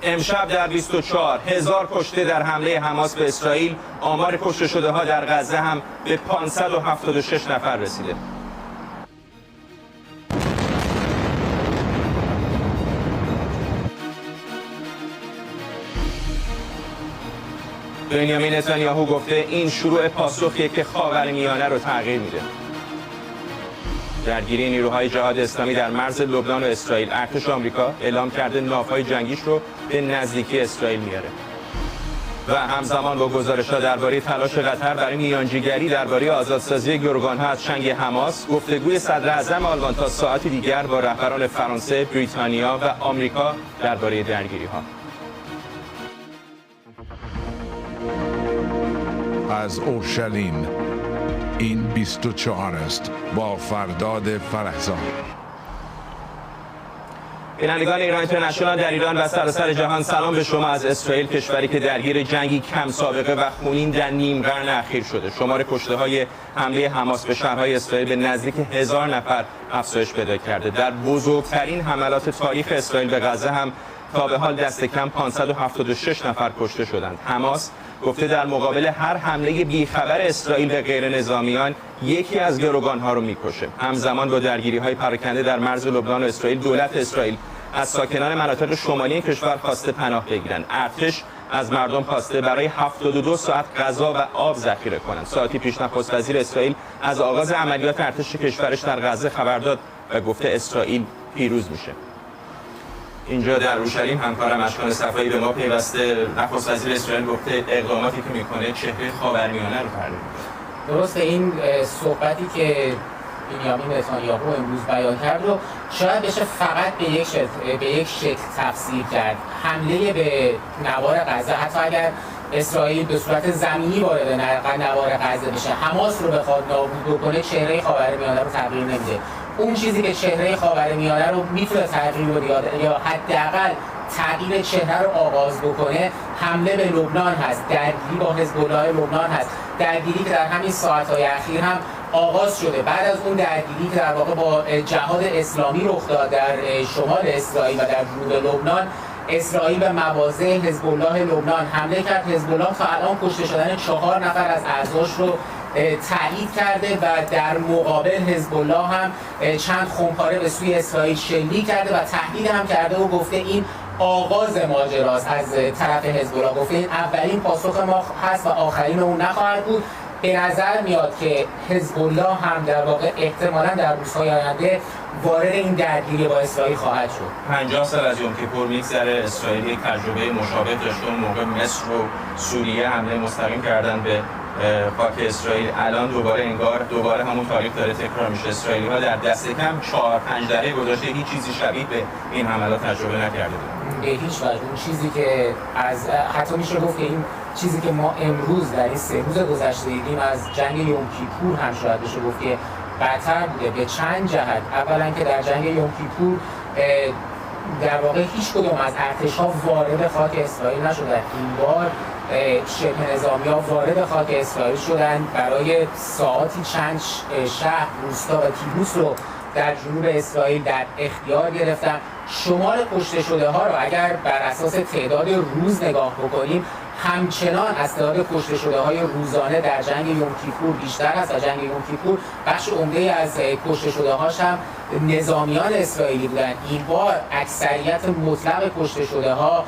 امشب در 24 هزار کشته در حمله حماس به اسرائیل. آمار کشته شده ها در غزه هم به 576 نفر رسیده. بنیامین نتانیاهو گفته این شروع پاسخیه که خاورمیانه رو تغییر میده. درگیری نیروهای جهاد اسلامی در مرز لبنان و اسرائیل. ارتش آمریکا اعلام کرده ناوهای جنگیش رو به نزدیکی اسرائیل میاره. و همزمان با گزارش‌ها درباره تلاش قطر برای میانجیگری درباره آزادسازی گروگان‌ها از چنگ حماس، گفتگوی صدراعظم آلمان تا ساعتی دیگر با رهبران فرانسه، بریتانیا و آمریکا درباره درگیری‌ها. از اورشلیم این 24 است با فرداد فرهزاد. بینندگان ایران اینترنشنال در ایران و سراسر جهان، سلام به شما از اسرائیل، کشوری که درگیر جنگی کم سابقه و خونین در نیم قرن اخیر شده. شمار کشته‌های حمله حماس به شهرهای اسرائیل به نزدیک 1000 نفر افزایش پیدا کرده. در بزرگترین حملات تاریخ اسرائیل به غزه هم تا به حال دست کم 576 نفر کشته شدند. حماس گفته در مقابل هر حمله بیخبر اسرائیل به غیر نظامیان یکی از گروگان‌ها رو میکشه. همزمان با درگیری‌های پراکنده در مرز لبنان و اسرائیل، دولت اسرائیل از ساکنان مناطق شمالی این کشور خواسته پناه بگیرند. ارتش از مردم خواسته برای 72 ساعت غذا و آب ذخیره کنند. ساعتی پیش نخست وزیر اسرائیل از آغاز عملیات ارتش کشورش در غزه خبر داد و گفته اسرائیل پیروز میشه. اینجا در اورشلیم همکارم اشکان صفایی به ما پیوسته. نخست وزیر اسرائیل گفته اقداماتی که میکنه چهره خاورمیانه رو تغییر میده. درسته، این صحبتی که بنیامین نتانیاهو امروز بیان کرد رو شاید بشه فقط به یک شکل تفسیر کرد. حمله به نوار غزه، حتی اگر اسرائیل به صورت زمینی وارد نوار غزه بشه، حماس رو بخواد نابود بکنه، چهره خاورمیانه رو تغییر نمیده. اون چیزی که چهره خاورمیانه رو میتونه تغییر بده یا حداقل تغییر چهره رو آغاز بکنه، حمله به لبنان هست، درگیری با حزب الله لبنان هست، درگیری که در همین ساعت‌های اخیر هم آغاز شده. بعد از اون درگیری که در واقع با جهاد اسلامی رخ داد در شمال اسرائیل و در جنوب لبنان، اسرائیل به مواضع حزب الله لبنان حمله کرد. حزب الله تا الان کشته شدن 4 نفر از اعضاش رو تایید کرده و در مقابل حزب الله هم چند خمپاره به سوی اسرائیل شلیک کرده و تهدید هم کرده و گفته این آغاز ماجراست از طرف حزب الله. گفته این اولین پاسخ ما هست و آخرین اون نخواهد بود. به نظر میاد که حزب الله هم در واقع احتمالاً در روزهای آینده وارد این درگیری با اسرائیل خواهد شد. 50 سال از یوم کیپور میگذره، اسرائیل یک تجربه مشابه داشته. اون موقع مصر و سوریه حمله مستقیم کردن به خاک اسرائیل. الان دوباره همون تاریخ داره تکرار میشه. اسرائیلی‌ها در دست کم 4-5 دهه گذشته هیچ چیزی شبیه به این حملات تجربه نکرده بودن. به هیچ وجه. اون چیزی که از حتی میشه گفت که این چیزی که ما امروز در این 3 روز گذشته دیدیم از جنگ یوم کیپور هم شاید بشه گفت که بدتر بوده به چند جهت. اولا که در جنگ یوم کیپور در واقع هیچ کدوم از ارتش‌ها وارد خاک اسرائیل نشدن. این بار شبه نظامی‌ها وارد خاک اسرائیل شدن، برای ساعاتی چند شهر، روستا و کیبوس رو در جنوب اسرائیل در اختیار گرفتن. شمار کشته شده ها رو اگر بر اساس تعداد روز نگاه بکنیم، همچنان از تعداد کشته شده های روزانه در جنگ یوم کیپور بیشتر است و جنگ یوم کیپور بخش عمده از کشته شده هاش هم نظامیان اسرائیلی بودن. این بار اکثریت مطلق کشته شده ها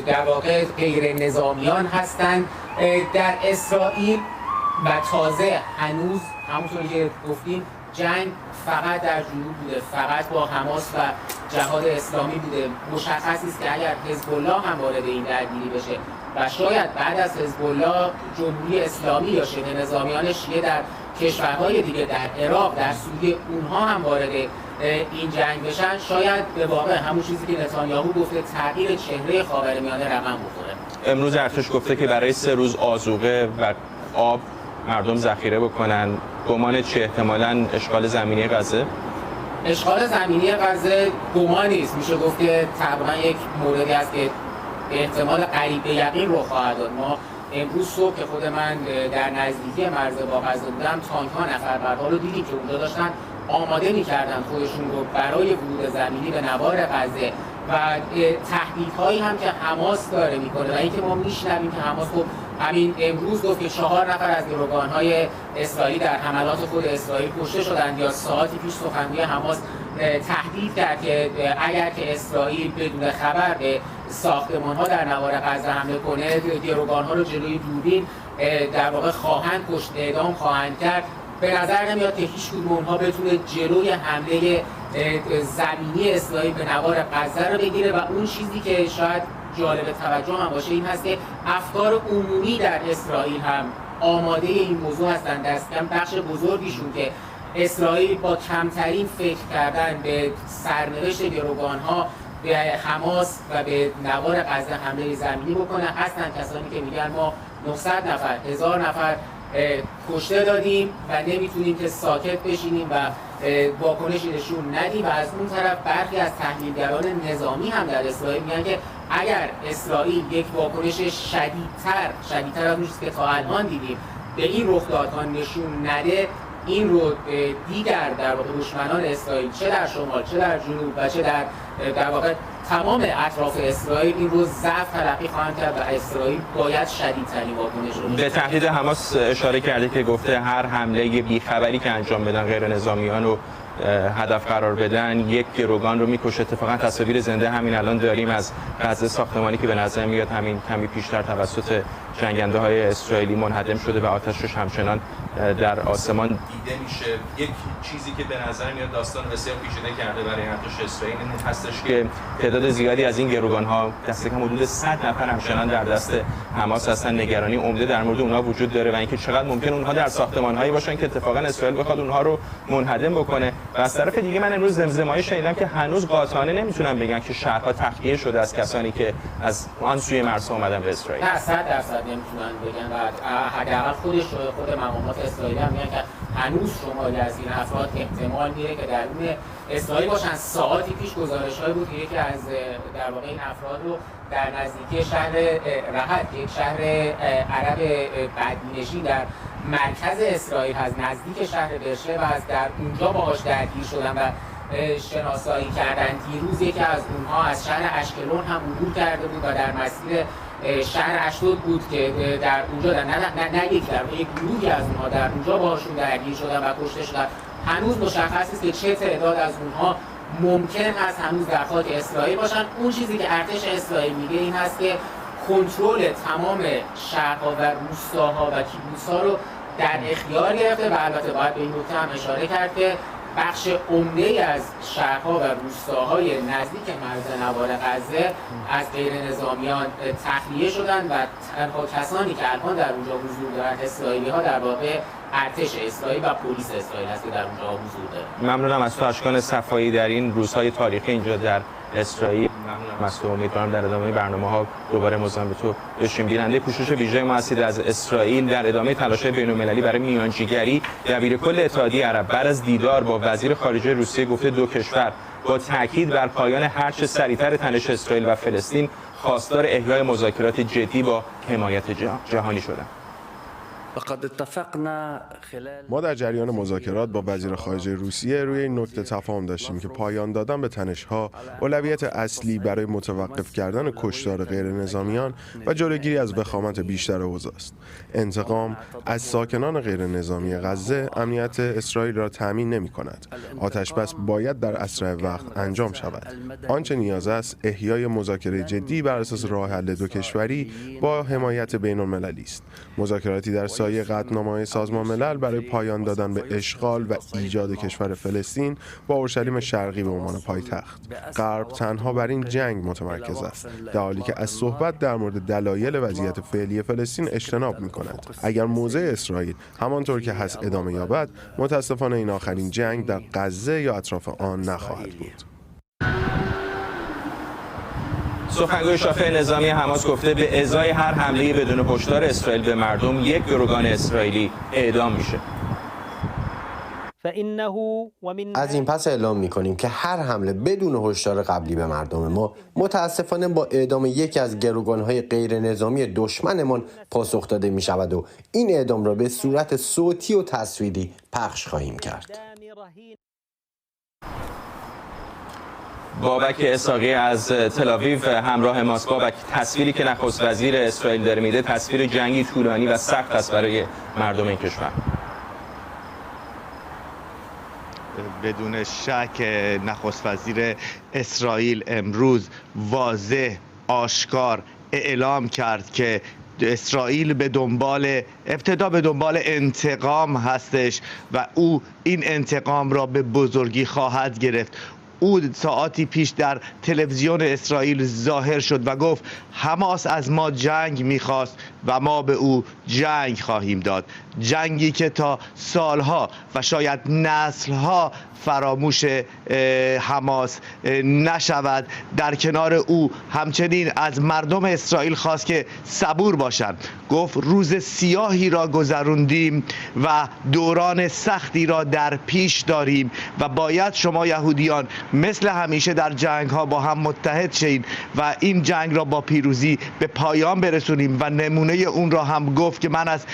در واقع غیر نظامیان هستند در اسرائیل و تازه هنوز همونطور که گفتیم جنگ فقط در جنوب بوده، فقط با حماس و جهاد اسلامی بوده. مشخص است که اگر حزب الله هم وارد این درگیری بشه و شاید بعد از حزب الله جمهوری اسلامی یا شبه نظامیان شیعه در کشورهای دیگه، در عراق، در سوریه، اونها هم وارد این جنگ بشن، شاید به واقع همون چیزی که نتانیاهو گفته تغییر چهره خاورمیانه رقم بخوره. امروز ارتش گفته که برای 3 روز آذوقه و آب مردم ذخیره بکنن. گمان چه احتمالاً اشغال زمینی غزه؟ اشغال زمینی غزه گمانی است. میشه گفت که تقریبا یک موردی است که به احتمال قریب به یقین رخ خواهد داد. ما امروز صبح که خود من در نزدیکی مرز با غزه بودم، تانک‌ها نفربرها رو دیدیم که اونجا داشتن آماده می‌کردن خودشون رو برای ورود زمینی به نوار غزه. و تهدیدهایی هم که حماس داره میکنه و اینکه ما میشنویم که حماس خب همین امروز گفت که 4 نفر از گروگان‌های اسرائیلی در حملات خود اسرائیل کشته شدند، یا ساعتی پیش سخنگوی حماس تهدید کرد که اگر که اسرائیل بدون خبر به ساختمان‌ها در نوار غزه حمله کنه، گروگان‌ها رو جلوی دوربین در واقع خواهند کشت، اعدام خواهند کرد. به نظر نمیاد که هیچ کدوم اونها بتونه جلوی حمله زمینی اسرائیل به نوار غزه رو بگیره. و اون چیزی که شاید جالب توجه هم باشه این هست که افکار عمومی در اسرائیل هم آماده این موضوع هستند، دست کم بخش بزرگیشون، که اسرائیل با کمترین فکر کردن به سرنوشت گروگان‌ها، به حماس و به نوار غزه حمله زمینی بکنه. هستن کسانی که میگن ما 900 نفر 1000 نفر کشته دادیم و نمیتونیم که ساکت بشینیم و واکنشی نشون ندیم. و از اون طرف برخی از تحلیلگران نظامی هم در اسرائیل میگن که اگر اسرائیل یک واکنش شدیدتر از اون چیزی که تا الان دیدیم به این رخدادها نشون نده، این رو دیگر در واقع دشمنان اسرائیل چه در شمال چه در جنوب و چه در واقع تمام اطراف اسرائیل این رو ضعف تلقی خواهند کرد و اسرائیل باید شدیدترین واکنش رو به تهدید حماس اشاره کرده که گفته هر حمله بیخبری که انجام بدن غیر نظامیان رو هدف قرار بدن یک گروگان رو میکشه. اتفاقا تصاویر زنده همین الان داریم از غزه، ساختمانی که به نظر میاد همین کمی پیشتر توسط جنگنده های اسرائیلی منهدم شده و آتشش همچنان در آسمان دیده میشه. یک چیزی که به نظر میاد داستان بسیار پیچیده کرده برای ارتش اسرائیل این هستش که تعداد زیادی از این گروگان ها دست کم حدود 100 نفر همچنان در دست حماس هستن. نگرانی عمده در مورد اونها وجود داره و اینکه چقدر ممکن اونها در ساختمان هایی باشن که اتفاقا اسرائیل بخواد اونها رو منهدم بکنه. و از طرف دیگه من امروز زمزمه‌ای شنیدم که هنوز قاطعانه نمیتونن بگن که شهرها تخلیه شده از کسانی که از آن سوی مرزها اومدن به اسرائیل. 100% نمیتونن بگن و حداقل خود مقامات اسرائیلی هم میگن که هنوز شماری از این افراد احتمال میره که درون اسرائیل باشن. ساعاتی پیش گزارش‌هایی بود که یکی از در واقع این افراد رو در نزدیکی شهر رهط، یک شهر عرب بدبینشی در مرکز اسرائیل هست، نزدیک شهر برشلو و از در اونجا باهاش درگیر شدن و شناسایی کردن. دیروز یکی از اونها از شهر اشکلون هم عبور کرده بود و در مسیر شهر اشدود بود که در اونجا در یک گروهی از اونها در اونجا باهاشون درگیر شدن و کشته شدن. هنوز مشخص نیست که چه تعداد از اونها ممکن است هنوز در خاک اسرائیل باشن. اون چیزی که ارتش اسرائیل میگه این هست که کنترل تمام شهرها و روستاها و کیبوتس‌ها رو در اختیار گرفته و البته باید به این نکته هم اشاره کرد که بخش عمده از شهرها و روستاهای نزدیک مرز نوار غزه از غیر نظامیان تخلیه شدند و تنها کسانی که الان در اونجا حضور دارند اسرائیلی‌ها در واقع ارتش اسرائیل و پلیس اسرائیل است که در اونجا حضور داره. ممنونم از تو اشکان صفایی در این روزهای تاریخی اینجا در اسرائیل. ممنونم از تو. امیدوارم در ادامه برنامه‌ها دوباره مزاحم به تو بشیم. بیننده پوشش ویژه ما هستید از اسرائیل. در ادامه تلاش‌های بین‌المللی برای میانجیگری، دبیرکل اتحادیه عرب بعد از دیدار با وزیر خارجه روسیه گفته دو کشور با تاکید بر پایان هرچه سریعتر تنش اسرائیل و فلسطین خواستار احیای مذاکرات جدی با حمایت جهانی شدند. ما در جریان مذاکرات با وزیر خارجه روسیه روی این نکته تفاهم داشتیم که پایان دادن به تنش‌ها اولویت اصلی برای متوقف کردن کشتار غیر نظامیان و جلوگیری از وخامت بیشتر اوضاع است. انتقام از ساکنان غیر نظامی غزه امنیت اسرائیل را تامین نمی‌کند. آتش‌بس باید در اسرع وقت انجام شود. آنچه نیاز است احیای مذاکره جدی بر اساس راه حل دو کشوری با حمایت بین‌المللی است. مذاکراتی در سایه قطعنامه‌های سازمان ملل برای پایان دادن به اشغال و ایجاد کشور فلسطین با اورشلیم شرقی به عنوان پایتخت. غرب تنها بر این جنگ متمرکز است، در حالی که از صحبت در مورد دلایل وضعیت فعلی فلسطین اجتناب می‌کند. اگر موضع اسرائیل همانطور که هست ادامه یابد، متاسفانه این آخرین جنگ در غزه یا اطراف آن نخواهد بود. سخنگوی شافع نظامی حماس گفته به ازای هر حمله بدون هشدار اسرائیل به مردم یک گروگان اسرائیلی اعدام میشه. از این پس اعلام می‌کنیم که هر حمله بدون هشدار قبلی به مردم ما متاسفانه با اعدام یکی از گروگان‌های غیر نظامی دشمنمان پاسخ داده می‌شود و این اعدام را به صورت صوتی و تصویری پخش خواهیم کرد. بابک اسحاقی از تل آویو همراه ماست. بابک، تصویری که نخست وزیر اسرائیل داره میده تصویر جنگی طولانی و سخت است برای مردم این کشور. بدون شک نخست وزیر اسرائیل امروز واضح آشکار اعلام کرد که اسرائیل ابتدا به دنبال انتقام هستش و او این انتقام را به بزرگی خواهد گرفت. او ساعاتی پیش در تلویزیون اسرائیل ظاهر شد و گفت حماس از ما جنگ می‌خواست و ما به او جنگ خواهیم داد، جنگی که تا سالها و شاید نسلها فراموش حماس نشود. در کنار او همچنین از مردم اسرائیل خواست که صبور باشند. گفت روز سیاهی را گذروندیم و دوران سختی را در پیش داریم و باید شما یهودیان مثل همیشه در جنگ ها با هم متحد شید و این جنگ را با پیروزی به پایان برسونیم. و نمونه اون را هم گفت که من از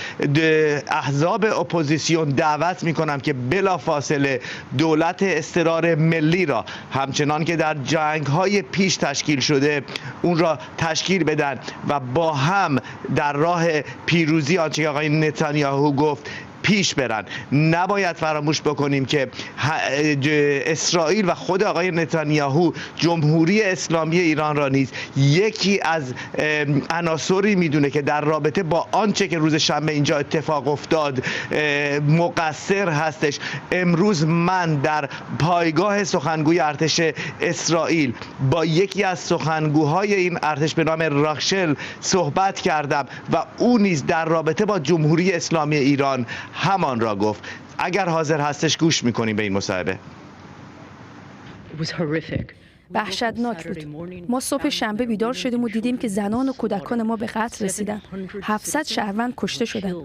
احزاب اپوزیسیون دعوت می کنم که بلافاصله دولت استقرار ملی را همچنان که در جنگ های پیش تشکیل شده اون را تشکیل بدن و با هم در راه پیروزی، آنچه که آقای نتانیاهو گفت، پیش برن. نباید فراموش بکنیم که اسرائیل و خود آقای نتانیاهو جمهوری اسلامی ایران را نیز یکی از عناصری میدونه که در رابطه با آنچه که روز شنبه اینجا اتفاق افتاد مقصر هستش. امروز من در پایگاه سخنگوی ارتش اسرائیل با یکی از سخنگوهای این ارتش به نام راخشل صحبت کردم و او نیز در رابطه با جمهوری اسلامی ایران همان را گفت. اگر حاضر هستش گوش میکنیم به این مصاحبه. وحشتناک بود. ما صبح شنبه بیدار شدیم و دیدیم که زنان و کودکان ما به قتل رسیدن. 700 شهروند کشته شدند.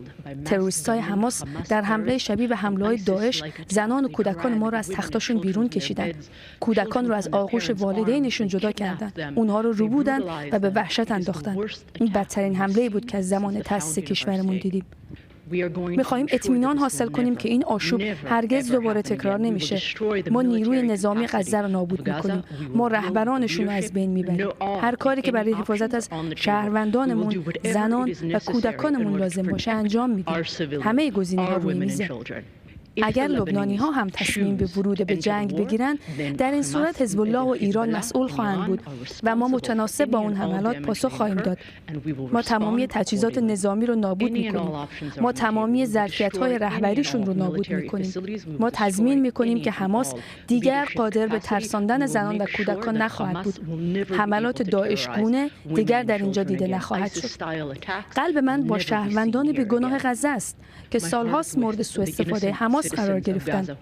تروریستای حماس در حمله شبیه به حمله‌های داعش زنان و کودکان ما را از تختاشون بیرون کشیدن. کودکان را از آغوش والدینشون جدا کردند. اونها رو روبودن و به وحشت انداختن. این بدترین حمله‌ای بود که از زمان تأسیس کشورمون دیدیم. می‌خواهیم اطمینان حاصل کنیم که این آشوب هرگز دوباره تکرار نمیشه. ما نیروی نظامی غزه را نابود می‌کنیم. ما رهبرانشون رو از بین می‌بریم. هر کاری که برای حفاظت از شهروندانمون، زنان و کودکانمون لازم باشه انجام میدیم. همه گزینه‌ها روی میزه. اگر لبنانی‌ها هم تصمیم به ورود به جنگ بگیرند، در این صورت حزب الله و ایران مسئول خواهند بود و ما متناسب با اون حملات پاسخ خواهیم داد. ما تمامی تجهیزات نظامی رو نابود می‌کنیم. ما تمامی ظرفیت‌های رهبریشون رو نابود می‌کنیم. ما تضمین می‌کنیم که حماس دیگر قادر به ترساندن زنان و کودکان نخواهد بود. حملات داعش گونه دیگر در اینجا دیده نخواهد شد. قلب من با شهروندان بیگناه غزه است که سال‌هاست مورد سوءاستفاده حماس قرار گرفتند.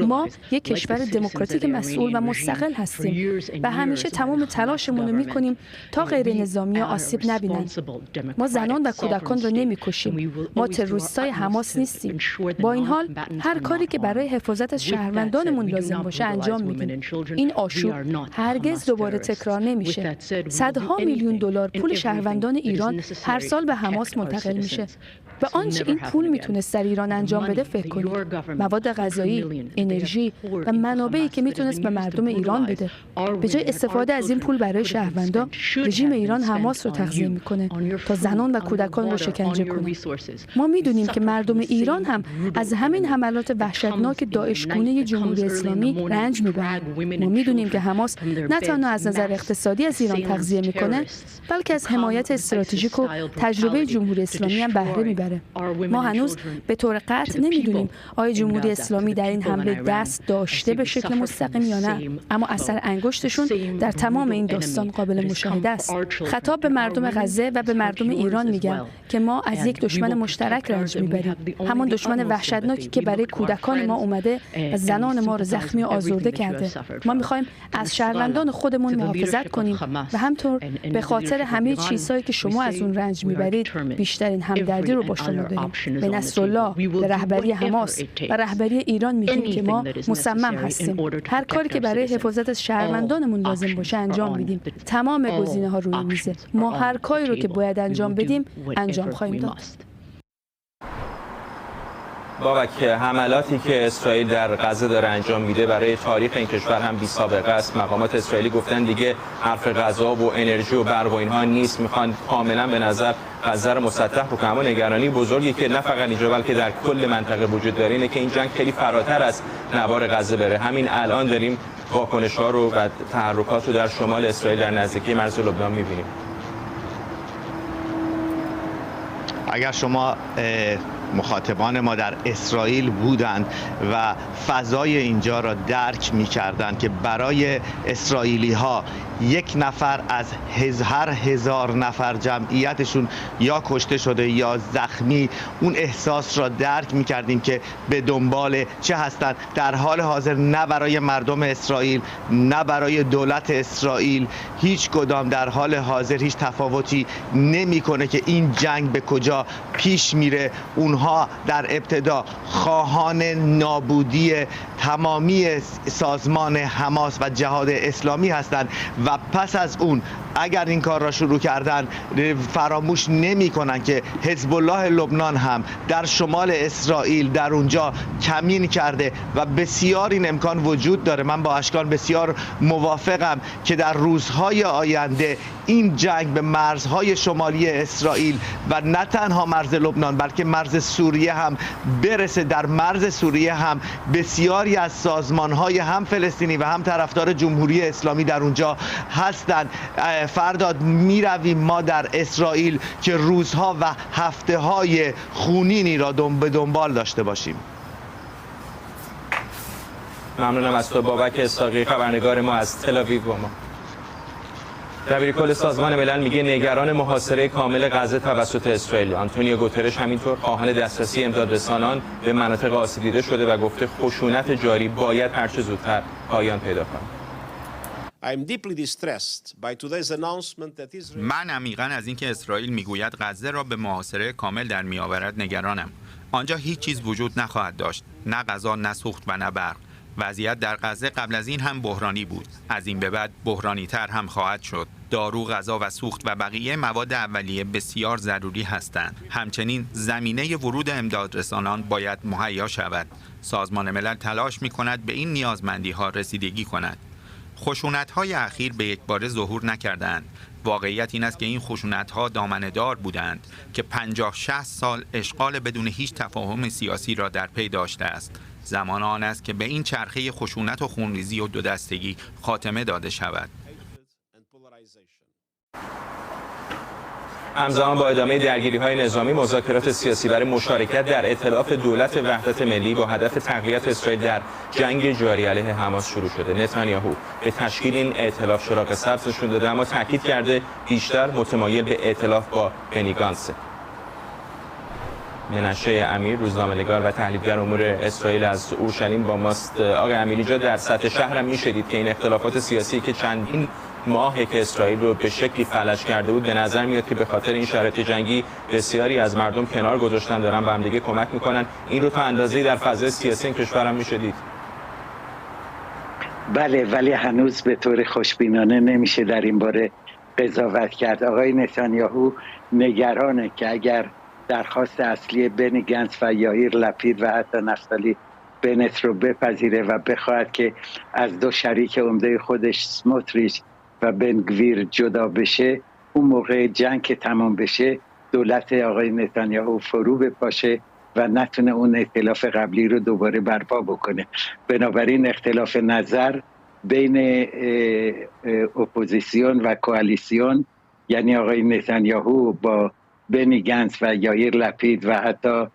ما یک کشور دموکراتیک مسئول و مستقل هستیم و همیشه تمام تلاشمون رو می‌کنیم تا غیر نظامی آسیب نبینند. ما زنان و کودکان رو نمی‌کشیم. ما تروریستای حماس نیستیم. با این حال هر کاری که برای حفاظت از شهروندانمون لازم باشه انجام میدیم. این آشوب هرگز دوباره تکرار نمیشه. صدها میلیون دلار پول شهروندان ایران هر سال به حماس منتقل میشه. به آنچه این پول میتونست در ایران انجام بده فکر کنید. مواد غذایی، انرژی و منابعی که میتونست به مردم ایران بده. به جای استفاده از این پول برای شهروندان، رژیم ایران حماس رو تغذیه میکنه تا زنان و کودکان رو شکنجه کنه. ما میدونیم که مردم ایران هم از همین حملات وحشتناک داعش گونه جمهوری اسلامی رنج میبرند. ما میدونیم که حماس نه تنها از نظر اقتصادی از ایران تغذیه میکنه، بلکه از حمایت استراتژیک و تجربه جمهوری اسلامی هم بهره میبره. ما هنوز به طور قطع نمیدونیم آیا جمهوری اسلامی در این حمله دست داشته به شکل مستقیم یا نه، اما اثر انگشتشون در تمام این داستان قابل مشاهده است. خطاب به مردم غزه و به مردم ایران میگم که ما از یک دشمن مشترک رنج میبریم، همان دشمن وحشتناکی که برای کودکان ما اومده و زنان ما رو زخمی و آزرده کرده. ما میخوایم از شهروندان خودمون محافظت کنیم و همطور به خاطر همه چیزهایی که شما از اون رنج میبرید بیشترین همدردی رو با شما داریم. به نصرالله، به رهبری حماس و رهبری ایران میگیم که ما مصمم هستیم هر کاری که برای حفاظت از شهروندانمون لازم باشه انجام میدیم. تمام گزینه‌ها روی میزه. ما هر کاری رو که باید انجام بدیم انجام خواهیم داد. بابک، حملاتی که اسرائیل در غزه داره انجام میده برای تاریخ این کشور هم بی سابقه است. مقامات اسرائیلی گفتن دیگه حرف غذا و انرژی و برق و اینها نیست، میخوان کاملا به نظر غزه رو مسطح بکنن. اما نگرانی بزرگی که نه فقط اینجا بلکه در کل منطقه وجود داره اینه که این جنگ خیلی فراتر از نوار غزه بره. همین الان داریم واکنش‌ها رو و تحرکات رو در شمال اسرائیل در نزدیکی مرز لبنان می‌بینیم. اگر شما مخاطبان ما در اسرائیل بودند و فضای اینجا را درک می‌کردند که برای اسرائیلی ها یک نفر از هر 1000 نفر جمعیتشون یا کشته شده یا زخمی، اون احساس را درک می‌کردیم که به دنبال چه هستند. در حال حاضر نه برای مردم اسرائیل نه برای دولت اسرائیل هیچ کدام در حال حاضر هیچ تفاوتی نمی‌کنه که این جنگ به کجا پیش میره. اونها در ابتدا خواهان نابودی تمامی سازمان حماس و جهاد اسلامی هستند و پس از اون اگر این کار را شروع کردن فراموش نمی کنن که حزب الله لبنان هم در شمال اسرائیل در اونجا کمین کرده و بسیار این امکان وجود داره. من با اشکان بسیار موافقم که در روزهای آینده این جنگ به مرزهای شمالی اسرائیل و نه تنها مرز لبنان بلکه مرز سوریه هم برسه. در مرز سوریه هم بسیاری از سازمانهای هم فلسطینی و هم طرفدار جمهوری اسلامی در اونجا هستند. فرداد میرویم ما در اسرائیل که روزها و هفته‌های خونینی را به دنبال داشته باشیم. ممنونم از تو بابک اسحاقی، خبرنگار ما از تل آویو با ما. دبیر کل سازمان ملل میگه نگران محاصره کامل غزه توسط اسرائیل. آنتونیو گوترش همینطور خواهان دسترسی امدادرسانان به مناطق آسیب دیده شده و گفته خشونت جاری باید هرچه زودتر پایان پیدا کند. من عمیقاً از اینکه اسرائیل میگوید غزه را به محاصره کامل در میآورد نگرانم. آنجا هیچ چیز وجود نخواهد داشت، نه غذا، نه سوخت و نه برق. وضعیت در غزه قبل از این هم بحرانی بود. از این به بعد بحرانی تر هم خواهد شد. دارو، غذا و سوخت و بقیه مواد اولیه بسیار ضروری هستند. همچنین زمینه ورود امدادرسانان باید مهیا شود. سازمان ملل تلاش می‌کند به این نیازمندی‌ها رسیدگی کند. خشونت‌های اخیر به یکباره ظهور نکردند. واقعیت این است که این خشونت‌ها دامنه‌دار بودند که 50-60 سال اشغال بدون هیچ تفاهم سیاسی را در پی داشته است. زمان آن است که به این چرخه خشونت و خونریزی و دو دستگی خاتمه داده شود. همزمان با ادامه درگیری‌های نظامی، مذاکرات سیاسی برای مشارکت در ائتلاف دولت وحدت ملی با هدف تقویت اسرائیل در جنگ جاری علیه حماس شروع شده. نتانیاهو به تشکیل این ائتلاف چراغ سبز نشون داده، اما تاکید کرده بیشتر متمایل به ائتلاف با بنی گانتس. منشه امیر، روزنامه‌نگار و تحلیلگر امور اسرائیل از اورشلیم با ماست. آقای امیری، جا در سطح شهر هم می‌شدید که این اختلافات سیاسی که چندین ماهی که اسرائیل رو به شکلی فلج کرده بود، به نظر میاد که به خاطر این شرایط جنگی بسیاری از مردم کنار گذاشتن، دارن به هم دیگه کمک میکنن. این رو تا اندازه‌ای در فضای سیاسی این کشور هم میشدید؟ بله، ولی هنوز به طور خوشبینانه نمیشه در این باره قضاوت کرد. آقای نتانیاهو نگرانه که اگر درخواست اصلی بنی گنتس و یائیر لپید و حتی نفتالی بنت رو بپذیره و بخواهد که از دو شریک عمده خودش سموتریچ و بن گویر جدا بشه، اون موقع جنگ که تمام بشه دولت آقای نتانیاهو فرو بپاشه و نتونه اون ائتلاف قبلی رو دوباره برپا بکنه. بنابراین اختلاف نظر بین اپوزیسیون و کوالیسیون، یعنی آقای نتانیاهو با بنی گنتس و یائیر لپید و حتی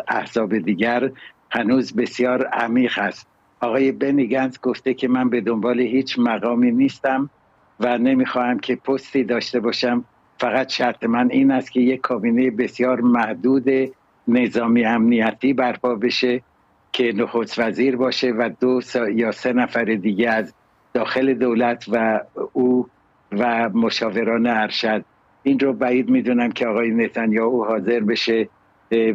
احزاب دیگر، هنوز بسیار عمیق است. آقای بنی گنتس گفته که من به دنبال هیچ مقامی نیستم و نمیخواهم که پستی داشته باشم، فقط شرط من این است که یک کابینه بسیار محدود نظامی امنیتی برپا بشه که نخست وزیر باشه و 2 یا 3 نفر دیگه از داخل دولت و او و مشاوران ارشد. این رو بعید میدونم که آقای نتانیاهو حاضر بشه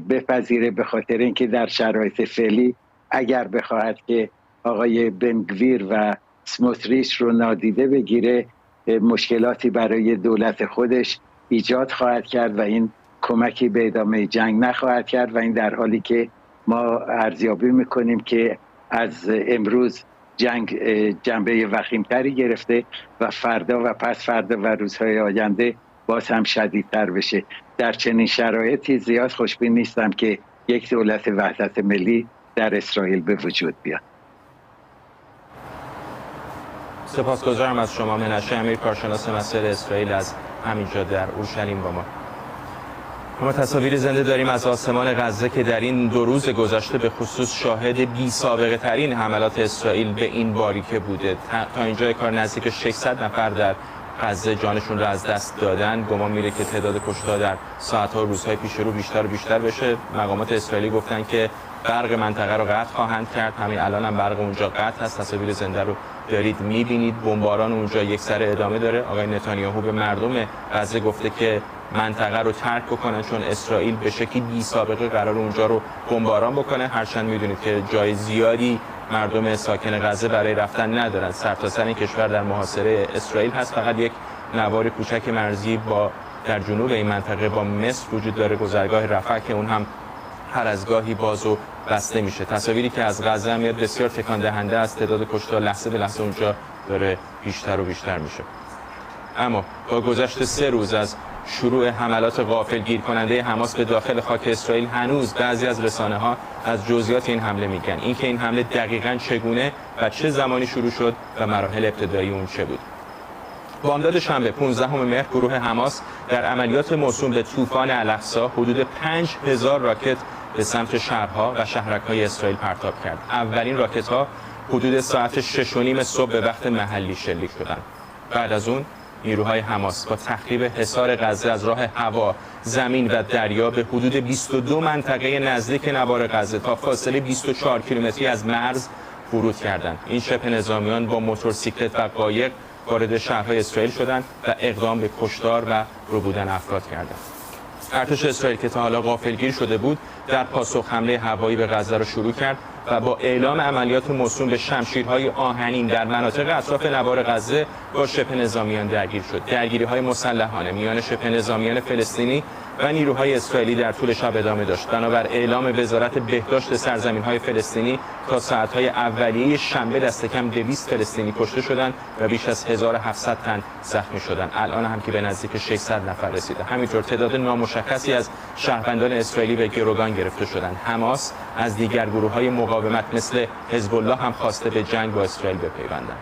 بپذیره، به خاطر اینکه در شرایط فعلی اگر بخواهد که آقای بن گویر و سموتریچ رو نادیده بگیره، مشکلاتی برای دولت خودش ایجاد خواهد کرد و این کمکی به ادامه جنگ نخواهد کرد و این در حالی که ما ارزیابی میکنیم که از امروز جنگ جنبه وخیمتری گرفته و فردا و پس فردا و روزهای آینده باز هم شدیدتر بشه. در چنین شرایطی زیاد خوشبین نیستم که یک دولت وحدت ملی در اسرائیل به وجود بیاد. سپاسگزارم از شما منشه امیر، کارشناس مسائل اسرائیل از همینجا در اورشلیم با ما تصاویر زنده داریم از آسمان غزه که در این 2 روز گذشته به خصوص شاهد بی سابقه ترین حملات اسرائیل به این باریکه بوده. تا اینجا کار نزدیک 600 نفر در غزه جانشون را از دست دادن. گمان میره که تعداد کشته‌ها در ساعت‌ها و روزهای پیش رو بیشتر و بیشتر بشه. مقامات اسرائیلی گفتن که برق منطقه رو قطع خواهند کرد. همین الان هم برق اونجا قطع هست. تصاویر زنده رو دارید می‌بینید. بمباران اونجا یک سر ادامه داره. آقای نتانیاهو به مردم غزه گفته که منطقه رو ترک بکنن چون اسرائیل به شکلی بی سابقه قرار اونجا رو بمباران بکنه. هرچند میدونید که جای زیادی مردم ساکن غزه برای رفتن ندارن. سرتاسر این کشور در محاصره اسرائیل هست. فقط یک نوار کوچک مرزی با در جنوب این منطقه با مصر وجود داره، گذرگاه رفح که اون هم هر از گاهی باز و بسته میشه. تصاویری که از غزه میاد بسیار تکان دهنده است. تعداد کشته لحظه به لحظه اونجا داره بیشتر و بیشتر میشه. اما با گذشت 3 روز از شروع حملات غافلگیر کننده حماس به داخل خاک اسرائیل، هنوز بعضی از رسانه‌ها از جزئیات این حمله میگن. اینکه این حمله دقیقاً چگونه و چه زمانی شروع شد و مراحل ابتدایی اون چه بود. بامداد شنبه 15 مهر گروه حماس در عملیات موسوم به طوفان الاقصی حدود 5000 راکت به سمت شهرها و شهرک‌های اسرائیل پرتاب کرد. اولین راکت‌ها حدود ساعت 6:30 صبح به وقت محلی شلیک شدند. بعد از اون نیروهای حماس با تخریب حصار غزه از راه هوا، زمین و دریا به حدود 22 منطقه نزدیک نوار غزه تا فاصله 24 کیلومتری از مرز ورود کردند. این شبه نظامیان با موتورسیکلت و قایق وارد شهرهای اسرائیل شدند و اقدام به کشتار و ربودن افراد کردند. ارتش اسرائیل که تا حالا غافلگیر شده بود، در پاسخ حمله هوایی به غزه را شروع کرد و با اعلام عملیات موسوم به شمشیرهای آهنین در مناطق اطراف نوار غزه با شبه نظامیان درگیر شد. درگیری‌های مسلحانه میان شبه نظامیان فلسطینی و نیروهای اسرائیلی در طول شب ادامه داشت. بنابر اعلام وزارت بهداشت سرزمین‌های فلسطینی تا ساعت‌های اولیه شنبه دست کم 200 فلسطینی کشته شدند و بیش از 1700 تن زخمی شدند. الان هم که به نزدیک 600 نفر رسیده. همینطور تعداد نامشخصی از شهروندان اسرائیلی به گروگان گرفته شدند. حماس از دیگر گروه‌های مقاومت مثل حزب الله هم خواسته به جنگ با اسرائیل بپیوندند.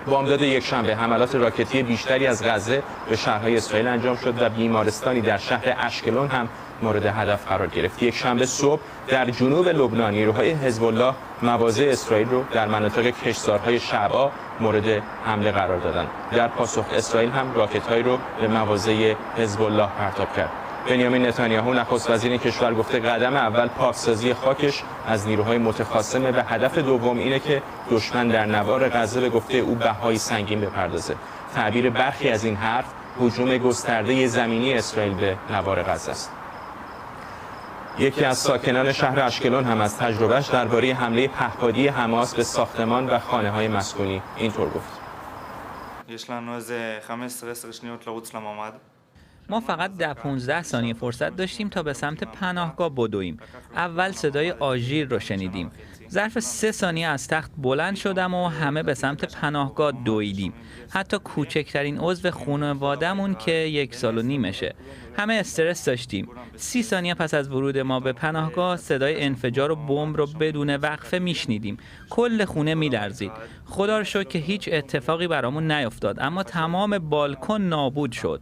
بامداد یکشنبه حملات راکتی بیشتری از غزه به شهرهای اسرائیل انجام شد و بیمارستانی در شهر اشکلون هم مورد هدف قرار گرفت. یکشنبه صبح در جنوب لبنان نیروهای حزب الله مواضع اسرائیل رو در مناطق کشتزارهای شعبا مورد حمله قرار دادند. در پاسخ اسرائیل هم راکت‌هایی رو به مواضع حزب الله پرتاب کرد. بنیامین نتانیاهو نخست وزیر کشور گفته قدم اول پاکسازی خاکش از نیروهای متخاصمه و هدف دوم اینه که دشمن در نوار غزه به گفته او بهای سنگین بپردازه. تعبیر برخی از این حرف هجوم گسترده زمینی اسرائیل به نوار غزه است. یکی از ساکنان شهر اشکلون هم از تجربهش درباره حمله پهپادی حماس به ساختمان و خانه‌های مسکونی اینطور گفت. ما فقط در 15 ثانیه فرصت داشتیم تا به سمت پناهگاه بدویم. اول صدای آژیر رو شنیدیم. ظرف 3 ثانیه از تخت بلند شدم و همه به سمت پناهگاه دویدیم. حتی کوچکترین عضو خانواده‌مون که 1 سال و نیمشه. همه استرس داشتیم. 30 ثانیه پس از ورود ما به پناهگاه صدای انفجار و بمب رو بدون وقفه میشنیدیم. کل خونه میلرزید. خدا رو شکر که هیچ اتفاقی برامون نیفتاد، اما تمام بالکن نابود شد.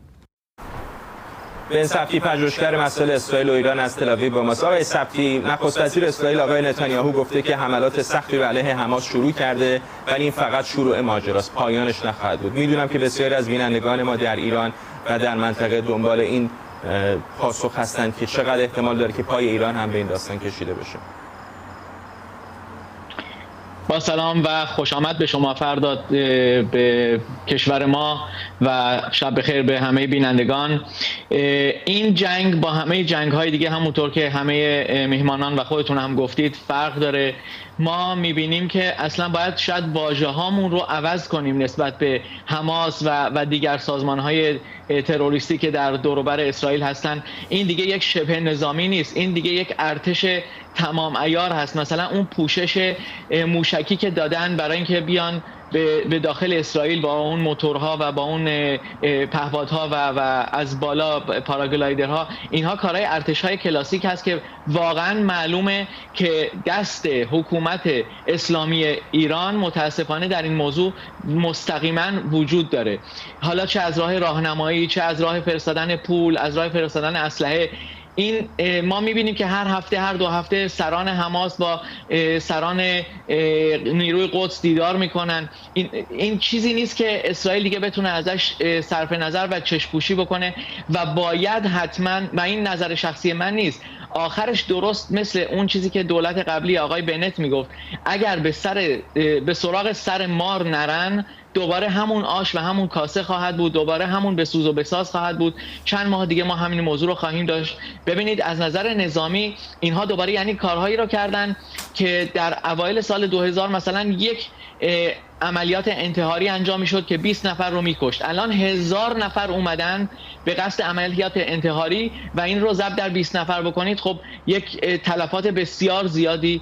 بن سبتی پژوهشگر مسائل اسرائیل و ایران از تل آویو با ماست. آقای سبتی، نخست وزیر اسرائیل آقای نتانیاهو گفته که حملات سختی رو علیه حماس شروع کرده ولی این فقط شروع ماجراست، پایانش نخواهد بود. میدونم که بسیاری از بینندگان ما در ایران و در منطقه دنبال این پاسخ هستند که چقدر احتمال داره که پای ایران هم به این داستان کشیده بشه. با سلام و خوش آمد به شما فرداد، به کشور ما و شب بخیر به همه بینندگان. این جنگ با همه جنگ‌های دیگه همونطور که همه میهمانان و خودتون هم گفتید فرق داره. ما میبینیم که اصلا باید شاید واژه‌هامون رو عوض کنیم نسبت به حماس و دیگر سازمان‌های تروریستی که در دور و بر اسرائیل هستن، این دیگه یک شبه نظامی نیست، این دیگه یک ارتش تمام عیار هست. مثلا اون پوشش موشکی که دادن برای اینکه بیان به داخل اسرائیل با اون موتورها و با اون پهپادها و از بالا پاراگلایدرها، اینها کارهای ارتش‌های کلاسیک هست که واقعا معلومه که دست حکومت اسلامی ایران متاسفانه در این موضوع مستقیما وجود داره. حالا چه از راه راهنمایی، چه از راه فرستادن پول، از راه فرستادن اسلحه. این ما می‌بینیم که هر هفته، هر 2 هفته سران حماس با سران نیروی قدس دیدار میکنن. این چیزی نیست که اسرائیل دیگه بتونه ازش صرف نظر و چشم‌پوشی بکنه و باید حتما، و این نظر شخصی من نیست، آخرش درست مثل اون چیزی که دولت قبلی آقای بنت میگفت، اگر به سراغ سر مار نرن دوباره همون آش و همون کاسه خواهد بود، دوباره همون بسوز و بساز خواهد بود. چند ماه دیگه ما همین موضوع رو خواهیم داشت. ببینید از نظر نظامی اینها دوباره یعنی کارهایی رو کردن که در اوایل سال 2000 مثلا یک عملیات انتحاری انجام میشد که 20 نفر رو میکشت. الان 1000 نفر اومدن به قصد عملیات انتحاری و این رو ضرب در 20 نفر بکنید، خب یک تلفات بسیار زیادی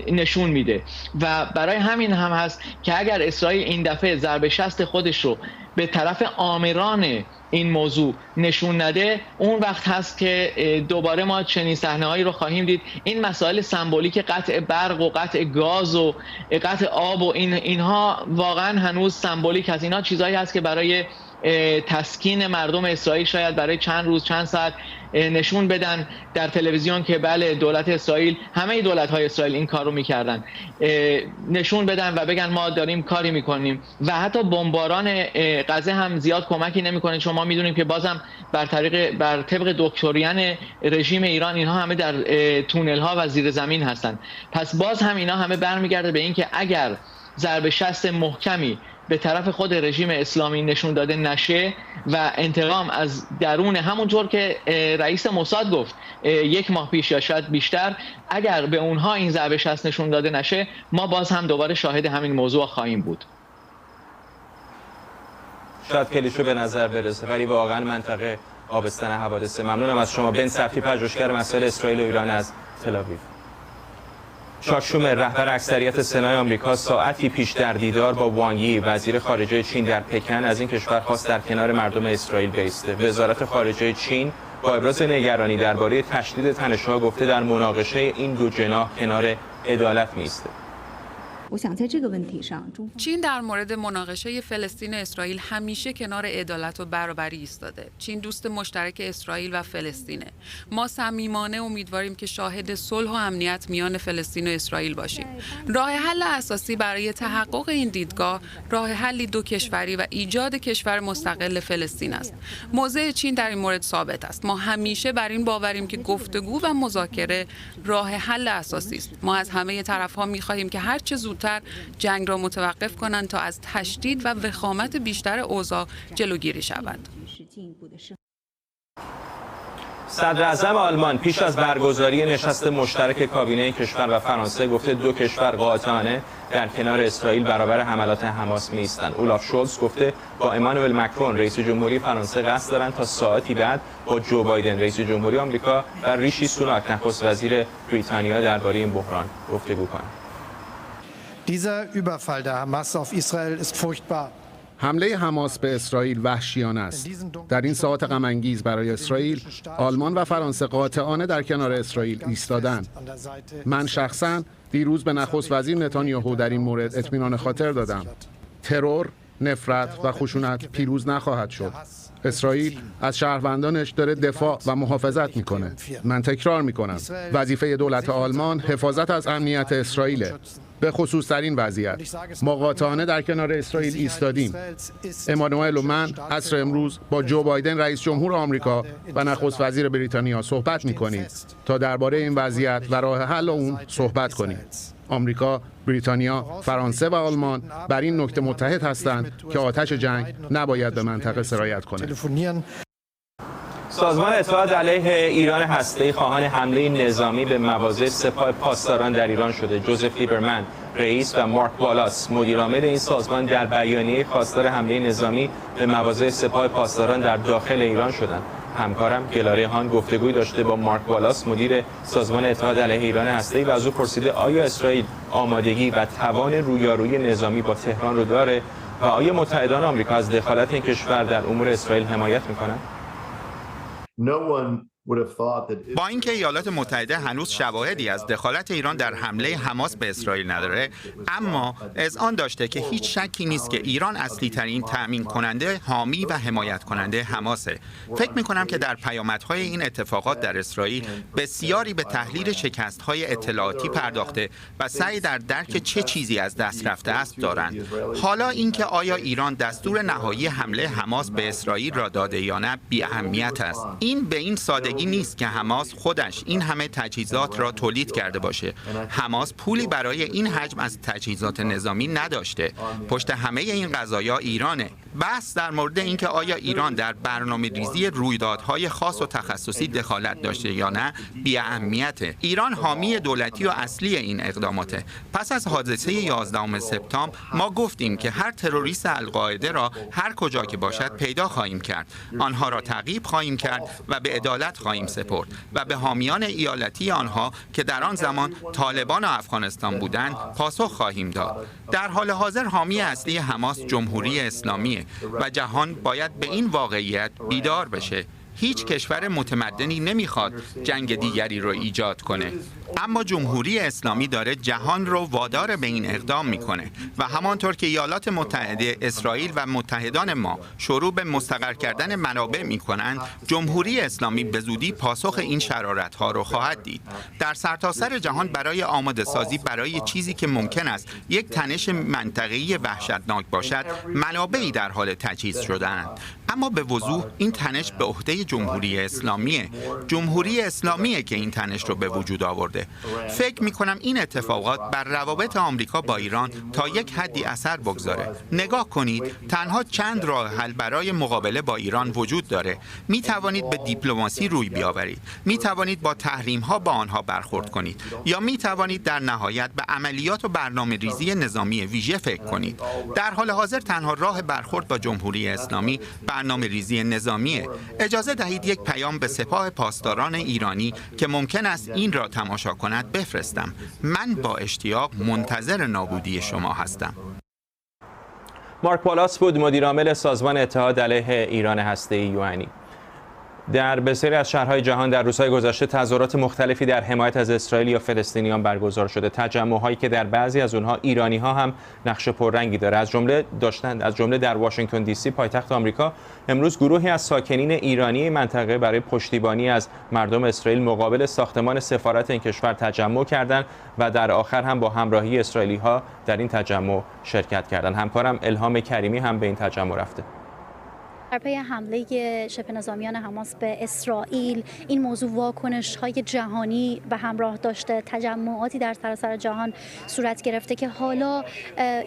نشون میده. و برای همین هم هست که اگر اسرائیل این دفعه ضرب شست خودش رو به طرف آمران این موضوع نشون نده، اون وقت هست که دوباره ما چنین صحنه‌هایی رو خواهیم دید. این مسائل سمبولیک قطع برق و قطع گاز و قطع آب و اینها واقعا هنوز سمبولیک هست. اینها چیزایی هست که برای تسکین مردم اسرائیل شاید برای چند روز، چند ساعت نشون بدن در تلویزیون که بله دولت اسرائیل، همه دولت‌های اسرائیل این کار رو می‌کردن، نشون بدن و بگن ما داریم کاری می‌کنیم. و حتی بمباران غزه هم زیاد کمکی نمی‌کنه، چون ما می‌دونیم که بازم بر طبق دکتریان رژیم ایران اینها همه در تونل‌ها و زیر زمین هستن. پس باز هم اینا همه برمیگرده به این که اگر ضرب شست محکمی به طرف خود رژیم اسلامی نشون داده نشه و انتقام از درون، همونطور که رئیس موساد گفت 1 ماه پیش یا شاید بیشتر، اگر به اونها این ضرب شست نشون داده نشه، ما باز هم دوباره شاهد همین موضوع خواهیم بود. شاید کلیشو به نظر برسه ولی واقعا منطقه آبستن حوادث. ممنونم از شما. بن صفی، پژوهشگر مسائل اسرائیل و ایران از تل‌آویو. چاک شومر، رهبر اکثریت سنای آمریکا، ساعتی پیش در دیدار با وانگ یی وزیر خارجه چین در پکن از این کشور خواست در کنار مردم اسرائیل بایسته. وزارت خارجه چین با ابراز نگرانی درباره تشدید تنش‌ها گفته در مناقشه این دو جناح کنار عدالت می‌ایسته. چین در مورد مناقشه فلسطین و اسرائیل همیشه کنار عدالت و برابری ایستاده. چین دوست مشترک اسرائیل و فلسطینه. ما صمیمانه امیدواریم که شاهد صلح و امنیت میان فلسطین و اسرائیل باشیم. راه حل اساسی برای تحقق این دیدگاه راه حلی 2 کشوری و ایجاد کشور مستقل فلسطین است. موضع چین در این مورد ثابت است. ما همیشه بر این باوریم که گفتگو و مذاکره راه حل اساسی است. ما از همه طرف‌ها می‌خواهیم که هر چه زودتر جنگ را متوقف کنند تا از تشدید و وخامت بیشتر اوضاع جلوگیری شود. صدر اعظم آلمان پیش از برگزاری نشست مشترک کابینه کشور و فرانسه گفته 2 کشور قاطعانه در کنار اسرائیل برابر حملات حماس می‌ایستند. اولاف شولز گفته با امانوئل مکرون رئیس جمهوری فرانسه قصد دارند تا ساعتی بعد با جو بایدن رئیس جمهوری آمریکا و ریشی سوناک نخست وزیر بریتانیا درباره این بحران گفتگو کنند. Dieser Überfall der Hamas auf Israel ist furchtbar. حمله حماس به اسرائیل وحشیانه است. در این ساعات غم انگیز برای اسرائیل، آلمان و فرانسه قاطعانه در کنار اسرائیل ایستادند. من شخصاً دیروز به نخست وزیر نتانیاهو در این مورد اطمینان خاطر دادم. ترور، نفرت و خشونت پیروز نخواهد شد. اسرائیل از شهروندانش داره دفاع و محافظت میکنه. من تکرار میکنم، وظیفه دولت آلمان حفاظت از امنیت اسرائیله. به خصوص در این وضعیت ما قاطعانه در کنار اسرائیل ایستادیم. امانوئل و من عصر امروز با جو بایدن رئیس جمهور آمریکا و نخست وزیر بریتانیا صحبت می‌کنیم تا درباره این وضعیت و راه حل اون صحبت کنیم. آمریکا، بریتانیا، فرانسه و آلمان بر این نکته متحد هستند که آتش جنگ نباید به منطقه سرایت کنه. سازمان اتحاد علیه ایران هسته‌ای خواهان حمله نظامی به مواضع سپاه پاسداران در ایران شده. جوزف لیبرمن، رئیس و مارک والاس مدیرعامل این سازمان در بیانیه خواستار حمله نظامی به مواضع سپاه پاسداران در داخل ایران شدند. همکارم گلاره هان گفتگوی داشته با مارک والاس مدیر سازمان اتحاد علیه ایران هسته‌ای و از او پرسیده آیا اسرائیل آمادگی و توان رویارویی نظامی با تهران رو داره و آیا متحدان آمریکا از دخالت این کشور در امور اسرائیل حمایت می‌کنند؟ با اینکه ایالات متحده هنوز شواهدی از دخالت ایران در حمله حماس به اسرائیل نداره، اما اذعان داشته که هیچ شکی نیست که ایران اصلی ترین تأمین کننده، حامی و حمایت کننده حماسه. فکر می‌کنم که در پیامدهای این اتفاقات در اسرائیل بسیاری به تحلیل شکست‌های اطلاعاتی پرداخته و سعی در درک چه چیزی از دست رفته است دارند. حالا اینکه آیا ایران دستور نهایی حمله حماس به اسرائیل را داده یا نه بی اهمیت است. این به این سادگی نیست که حماس خودش این همه تجهیزات را تولید کرده باشه. حماس پولی برای این حجم از تجهیزات نظامی نداشته. پشت همه این قضایا ایرانه. بحث در مورد اینکه آیا ایران در برنامه‌ریزی رویدادهای خاص و تخصصی دخالت داشته یا نه بی اهمیته. ایران حامی دولتی و اصلی این اقداماته. پس از حادثه 11 سپتامبر ما گفتیم که هر تروریست القاعده را هر کجا که باشد پیدا خواهیم کرد. آنها را تعقیب خواهیم کرد و به عدالت خواهیم سپرد و به حامیان ایالتی آنها که در آن زمان طالبان و افغانستان بودند پاسخ خواهیم داد. در حال حاضر حامی اصلی حماس جمهوری اسلامیه و جهان باید به این واقعیت بیدار بشه. هیچ کشور متمدنی نمیخواد جنگ دیگری رو ایجاد کنه، اما جمهوری اسلامی داره جهان رو وادار به این اقدام میکنه و همانطور که ایالات متحده، اسرائیل و متحدان ما شروع به مستقر کردن منابع میکنند، جمهوری اسلامی به زودی پاسخ این شرارت ها رو خواهد دید. در سرتاسر جهان برای آماده سازی برای چیزی که ممکن است یک تنش منطقه‌ای وحشتناک باشد، منابعی در حال تجهیز شده‌اند. اما به وضوح این تنش به عهده جمهوری اسلامیه. جمهوری اسلامیه که این تنش رو به وجود آورده. فکر می‌کنم این اتفاقات بر روابط آمریکا با ایران تا یک حدی اثر بگذاره. نگاه کنید، تنها چند راه حل برای مقابله با ایران وجود داره. می توانید به دیپلماسی روی بیاورید. می توانید با تحریم‌ها با آنها برخورد کنید یا می توانید در نهایت به عملیات و برنامه‌ریزی نظامی ویژه فکر کنید. در حال حاضر تنها راه برخورد با جمهوری اسلامی برنامه‌ریزی نظامیه. اجازه دهید یک پیام به سپاه پاسداران ایرانی که ممکن است این را تماشا کند بفرستم. من با اشتیاق منتظر نابودی شما هستم. مارک والاس بود، مدیرعامل سازمان اتحاد علیه ایران هسته‌ای یوانی. در بسیاری از شهرهای جهان در روزهای گذشته تظاهرات مختلفی در حمایت از اسرائیل یا فلسطینیان برگزار شده. تجمع‌هایی که در بعضی از اونها ایرانی‌ها هم نقش پررنگی داره. از جمله در واشنگتن دی سی پایتخت آمریکا امروز گروهی از ساکنین ایرانی منطقه برای پشتیبانی از مردم اسرائیل مقابل ساختمان سفارت این کشور تجمع کردند و در آخر هم با همراهی اسرائیلی‌ها در این تجمع شرکت کردند. همکارم الهام کریمی هم به این تجمع رفته. در پی حمله شبه نظامیان حماس به اسرائیل این موضوع واکنش‌های جهانی به همراه داشته، تجمعاتی در سراسر جهان صورت گرفته که حالا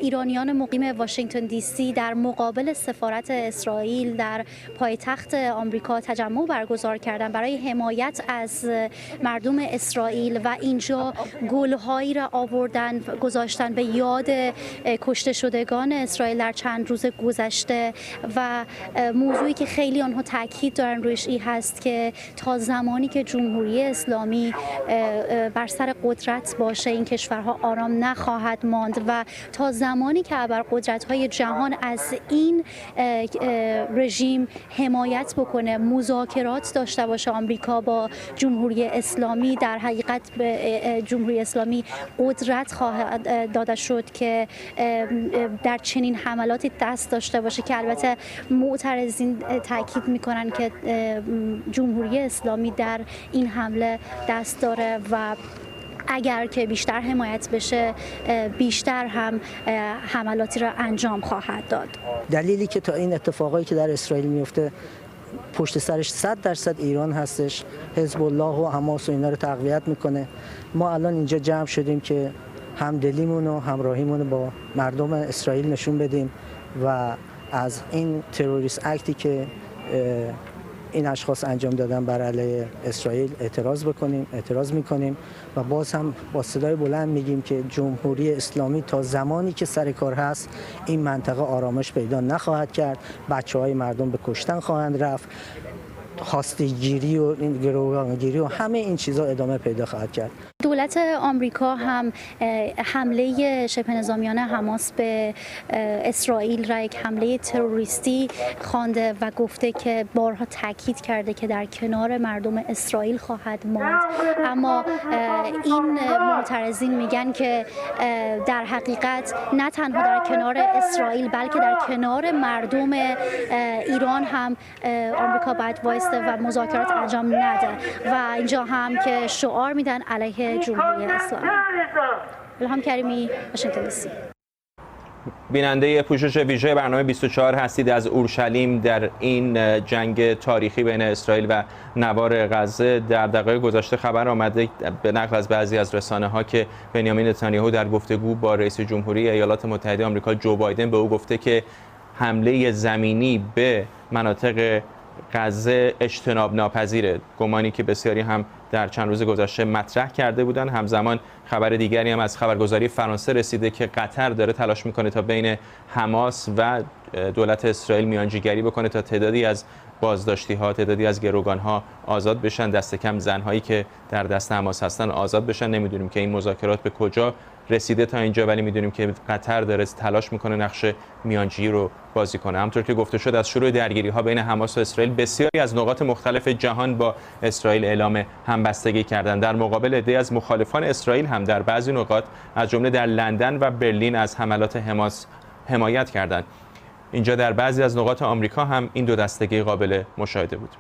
ایرانیان مقیم واشنگتن دی سی در مقابل سفارت اسرائیل در پایتخت آمریکا تجمع برگزار کردن برای حمایت از مردم اسرائیل و اینجا گل‌هایی را آوردن گذاشتن به یاد کشته شدگان اسرائیل در چند روز گذشته و موضوعی که خیلی آنها تاکید دارن رویش این هست که تا زمانی که جمهوری اسلامی بر سر قدرت باشه این کشورها آرام نخواهد ماند و تا زمانی که ابرقدرت‌های جهان از این رژیم حمایت بکنه، مذاکرات داشته باشه آمریکا با جمهوری اسلامی، در حقیقت به جمهوری اسلامی قدرت خواهد داده شد که در چنین حملاتی دست داشته باشه که البته معترضین تاکید میکنن که جمهوری اسلامی در این حمله دست داره و اگر که بیشتر حمایت بشه بیشتر هم حملاتی را انجام خواهد داد. دلیلی که تا این اتفاقایی که در اسرائیل میفته پشت سرش 100% ایران هستش، حزب الله و حماس و اینا رو تقویت میکنه. ما الان اینجا جمع شدیم که همدلیمون و همراهیمون با مردم اسرائیل نشون بدیم و از این تروریست اکتی که این اشخاص انجام دادن بر علیه اسرائیل اعتراض میکنیم و باز هم با صدای بلند میگیم که جمهوری اسلامی تا زمانی که سر کار هست این منطقه آرامش پیدا نخواهد کرد، بچه‌های مردم به کشتن خواهند رفت، هاسته‌گیری و گروگانگیری و همه این چیزها ادامه پیدا خواهد کرد. دولت آمریکا هم حمله شبه نظامیان حماس به اسرائیل را یک حمله تروریستی خوانده و گفته که بارها تاکید کرده که در کنار مردم اسرائیل خواهد ماند. اما این معترضین میگن که در حقیقت نه تنها در کنار اسرائیل بلکه در کنار مردم ایران هم آمریکا باید وایسته و مذاکرات انجام نده و اینجا هم که شعار میدن علیه جمهوری اسلامی. الهام کریمی، واشنگتن دی سی. بیننده پوشش ویژه برنامه 24 هستید از اورشلیم در این جنگ تاریخی بین اسرائیل و نوار غزه. در دقایق گذشته خبر آمده به نقل از بعضی از رسانه‌ها که بنیامین نتانیاهو در گفتگو با رئیس جمهوری ایالات متحده آمریکا جو بایدن به او گفته که حمله زمینی به مناطق غزه اجتناب ناپذیره، گمانی که بسیاری هم در چند روز گذشته مطرح کرده بودند. همزمان خبر دیگری هم از خبرگزاری فرانسه رسیده که قطر داره تلاش میکنه تا بین حماس و دولت اسرائیل میانجیگری بکنه تا تعدادی از بازداشتی‌ها، تعدادی از گروگان‌ها آزاد بشن، دست کم زن‌هایی که در دست حماس هستن آزاد بشن. نمیدونیم که این مذاکرات به کجا رسیده تا اینجا، ولی میدونیم که قطر داره تلاش میکنه نقش میانجی رو بازی کنه. همونطور که گفته شد از شروع درگیری‌ها بین حماس و اسرائیل بسیاری از نقاط مختلف جهان با اسرائیل اعلام همبستگی کردند. در مقابل عده‌ای از مخالفان اسرائیل هم در بعضی نقاط از جمله در لندن و برلین از حملات حماس حمایت کردند. اینجا در بعضی از نقاط آمریکا هم این دو دستگی قابل مشاهده بود.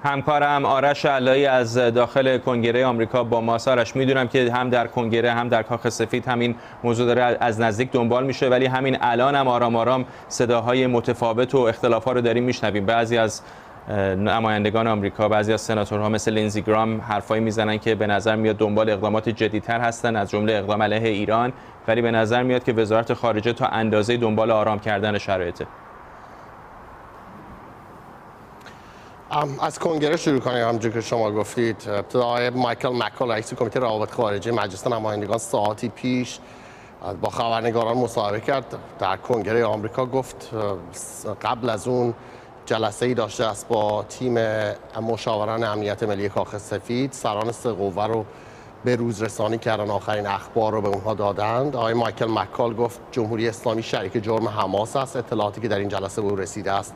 همکارم آرش علایی از داخل کنگره آمریکا با ماست. آرش، میدونم که هم در کنگره هم در کاخ سفید همین موضوع داره از نزدیک دنبال میشه، ولی همین الان هم آرام آرام صداهای متفاوت و اختلافات رو داریم میشنویم. بعضی از نمایندگان آمریکا، بعضی از سناتورها مثل لینزی گرام حرفایی میزنن که به نظر میاد دنبال اقدامات جدی‌تر هستن، از جمله اقدام علیه ایران، ولی به نظر میاد که وزارت خارجه تا اندازه دنبال آرام کردن شرایطه. از کنگره شروع کنیم. همونجور که شما گفتید، ابتدا مایکل مکال رئیس کمیته روابط خارجه مجلس نمایندگان ساعتی پیش با خبرنگاران مصاحبه کرد در کنگره آمریکا. گفت قبل از اون جلسه‌ای داشته است با تیم مشاوران امنیت ملی کاخ سفید، سران سه قوه رو به روز رسانی کردن، آخرین اخبار رو به اونها دادند. آقای مایکل مکال گفت جمهوری اسلامی شریک جرم حماس است. اطلاعاتی که در این جلسه به او رسیده است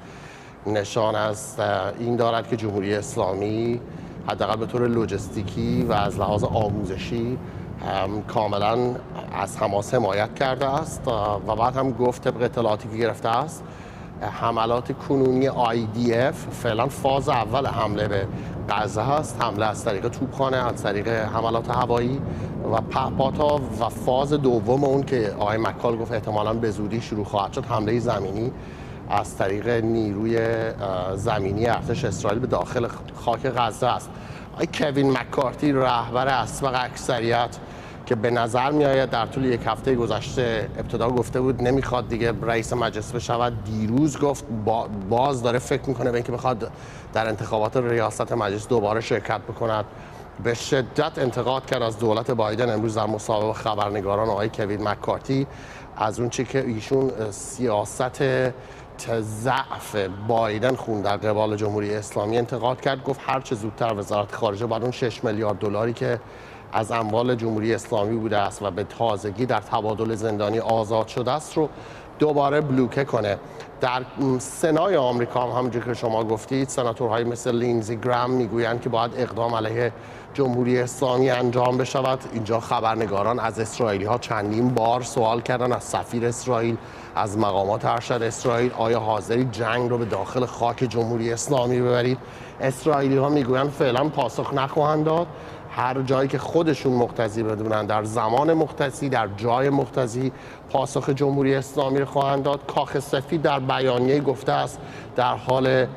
نشان از این دارد که جمهوری اسلامی حداقل به طور لوجستیکی و از لحاظ آموزشی کاملا از حماس حمایت کرده است و بعد هم گفت طبق اطلاعاتی که گرفته است حملات کنونی IDF فعلا فاز اول حمله به غزه هست، حمله از طریق توپخانه، از طریق حملات هوایی و پهپادها، و فاز دوم اون که آقای مکال گفت احتمالاً به زودی شروع خواهد شد حمله زمینی از طریق نیروی زمینی ارتش اسرائیل به داخل خاک غزه است. آقای کوین مکارتی رهبر اسبق اکثریت که به نظر می آید در طول یک هفته گذشته ابتدا گفته بود نمیخواد دیگه رئیس مجلس بشود، دیروز گفت باز داره فکر میکنه به اینکه بخواد در انتخابات ریاست مجلس دوباره شرکت بکند. به شدت انتقاد کرد از دولت بایدن امروز در مصاحبه خبرنگاران آقای کوین مکارتی از اون چی که ایشون سیاست ضعف بایدن خون در قبال جمهوری اسلامی انتقاد کرد. گفت هر چه زودتر وزارت خارجه باید اون 6 میلیارد دلاری که از اموال جمهوری اسلامی بوده است و به تازگی در تبادل زندانی آزاد شده است رو دوباره بلوکه کنه. در سنای آمریکا هم همونجور که شما گفتید سناتورهای مثل لینزی گرام میگویند که باید اقدام علیه جمهوری اسلامی انجام بشود. اینجا خبرنگاران از اسرائیلی ها چندین بار سوال کردن از سفیر اسرائیل، از مقامات ارشد اسرائیل، آیا حاضری جنگ رو به داخل خاک جمهوری اسلامی ببرید؟ اسرائیلی ها میگویند فعلا پاسخ نخواهند داد. هر جایی که خودشون مقتضی بدونن در زمان مقتضی در جای مقتضی پاسخ جمهوری اسلامی رو خواهند داد. کاخ سفید در بیانیه گفته است در حال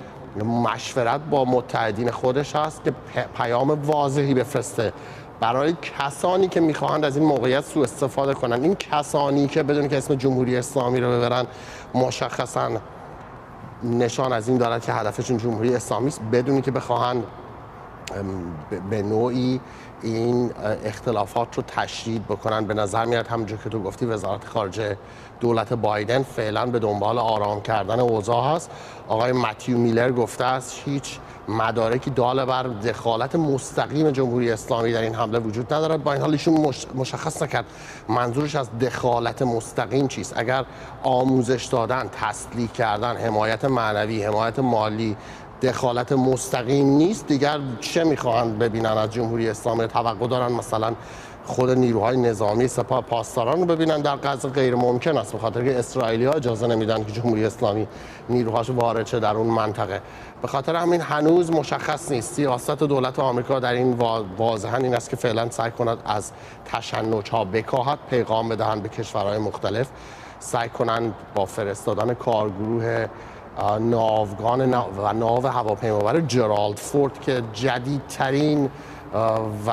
مشورت با متحدین خودش هست که پیام واضحی بفرسته برای کسانی که میخواهند از این موقعیت سوء استفاده کنند. این کسانی که بدون که اسم جمهوری اسلامی رو ببرن مشخصاً نشان از این دارد که هدفشون جمهوری اسلامی است، بدونی که بخواهند به نوعی این اختلافات رو تشدید بکنن. به نظر میاد همونجور که تو گفتی وزارت خارجه دولت بایدن فعلا به دنبال آرام کردن اوضاع هست. آقای متیو میلر گفته است هیچ مدارکی دال بر دخالت مستقیم جمهوری اسلامی در این حمله وجود ندارد. با این حال ایشون مشخص نکرد منظورش از دخالت مستقیم چیست. اگر آموزش دادن، تسلیح کردن، حمایت معنوی، حمایت مالی دخالت مستقیم نیست، دیگر چه میخواهند ببینن از جمهوری اسلامی؟ توقع دارن مثلا خود نیروهای نظامی سپاه پاسداران رو ببینن در غزه؟ غیر ممکن است، به خاطر که اسرائیلی ها اجازه نمیدن که جمهوری اسلامی نیروهاش وارد شه در اون منطقه. به خاطر همین هنوز مشخص نیست. سیاست دولت آمریکا در این واضحا این است که فعلا سعی کند از تشنج‌ها بکاهد، پیغام بدهند به کشورهای مختلف، سعی کنند با فرستادن کارگروه ناوگان و ناو هواپیمابر جرالد فورد که جدیدترین و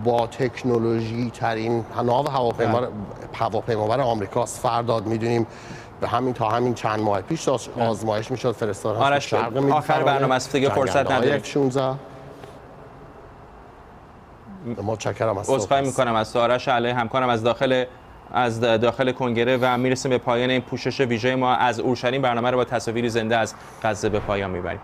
با تکنولوژی ترین ناو هواپیمابر آمریکاست. فرداد میدونیم به همین تا همین چند ماه پیش آزمایش میشد فرستادن آرش آخر برنامه است دیگه فرصت نداریم. متشکرم از عذرخواهی میکنم از آرش علی همکارم از داخل کنگره و میرسیم به پایان این پوشش ویژه ما از اورشلیم. برنامه رو با تصاویری زنده از غزه به پایان میبریم.